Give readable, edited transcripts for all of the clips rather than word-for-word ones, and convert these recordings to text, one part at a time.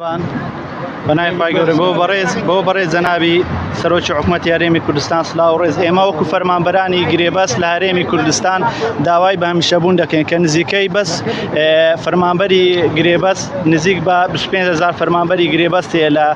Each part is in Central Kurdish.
بەنای خی گەورە بۆ بەڕێز جەنابی سەرۆکی حکوومەتی هەرێمی کوردستان سلااو ڕێز ئێمە وەکو فەرمانبەرانی گرێبەست لە هەرێمی کوردستان داوای بە هەمیشەبوون دەکەین کە نزیکەی بەس فەرمانبەری گرێبەست نزیک بە 25,000 فەرمانبەری گرێبەست هەیە لە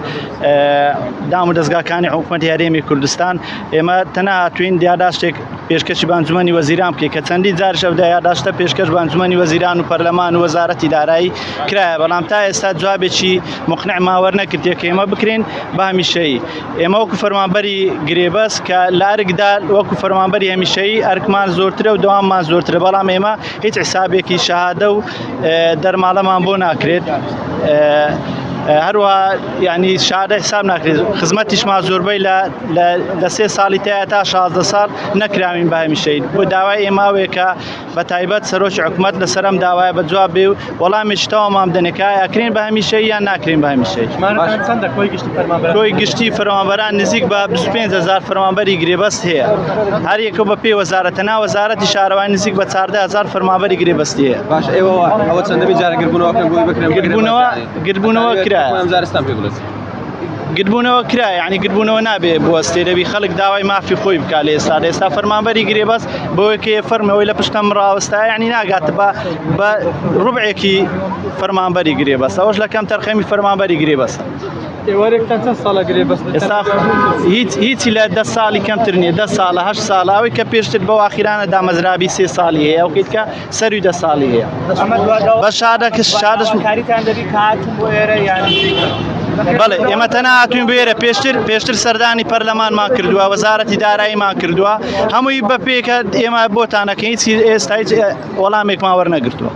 دام و دەستگاکانی حکوومەتی هەرێمی کوردستان. ئێمە تەنها هاتوین دیاداشتێک پێشکەشی بانجومەنی وەزیران بکەین کە چەندی جارش ئەو دیاداشتە پێشکەش بانجومەنی وەزیران و پەرلەمان و وەزارەتی دارایی کرایە، بەڵام تا ئێستا جوابێکی مقنعمان وەرنەگرتووە کە ئێمە بکرین بە هەمیشەیی. ئێمە وەکو فەرمانبەری گرێبەست کە لارگدا وەکو فەرمانبەری هەمیشەیی ئەرکمان زۆرترە و دەواممان زۆرترە، بەڵام ئێمە هیچ حسابێکی شەهادە و دەرماڵەمان بۆ ناکرێت. هەروە ینی شادە حساب ناکرێت. خزمەتیشمان زۆربەی لە 3 ساڵی تایە تا 16 ساڵ نەکراوین بە هەمیشەیی. بۆ داوای ئێماوەیە کە بە تایبەت سەرۆکی حکوومەت لەسەرم داوایە بە جواب بێ و وەڵامێکی تەواومان بدەنێت کە ئاکرین بە هەمیشەیی یان ناکرین بە هەمیشەیی. کۆی گشتی فەرمانبەران نزیک بە 25,000 فەرمانبەری گرێبەست هەیە، هەر یەکە بە پێی وەزارەتە نا وەزارەتی شارەوانی نزیک بە 14,000 فەرمانبەری گرێبەستی هەیە. باش ئەوە چەندەبی جارە گربوونەوە گربوونەوە کرا، یعنی گربوونەوە نابێ بوەستێ دەبی خەڵک داوای مافی خۆی بکا لە ئێستا فەرمانبەری گرێبەست بۆیەکە فەرمەوەی لە پشتم ڕاوەستایە، یعنی ناگات بە ڕوبعێکی فەرمانبەری گرێبەست، ئەوەش لە کەم تەرخەمی فەرمانبەری گرێبەست. ئێوارێکتان چەند ساڵە گرێبەست؟ ئێستا هیچی لە 10 ساڵی کەمتر نییە، 10 ساڵە 8 ساڵە، ئەوەی کە پێشتر بەو ئاخیرانە دامەزرابی 3 ساڵی هەیە، ئەوکەیت کە سەروی 10 ساڵی هەیە. بە شادەکەش کاریتان دەبی کە هاتوون بۆ ئێرە یانی؟ بەڵێ ئێمە تەنها هاتوین بۆ ئێرە، پێشتر سەردانی پەرلەمانمان کردووە، وەزارەتی داراییمان کردووە، هەمووی بە پێکە ئێمە بۆتانەکەین، ئێستا هیچ وەڵامێکمان وەرنەگرتووە.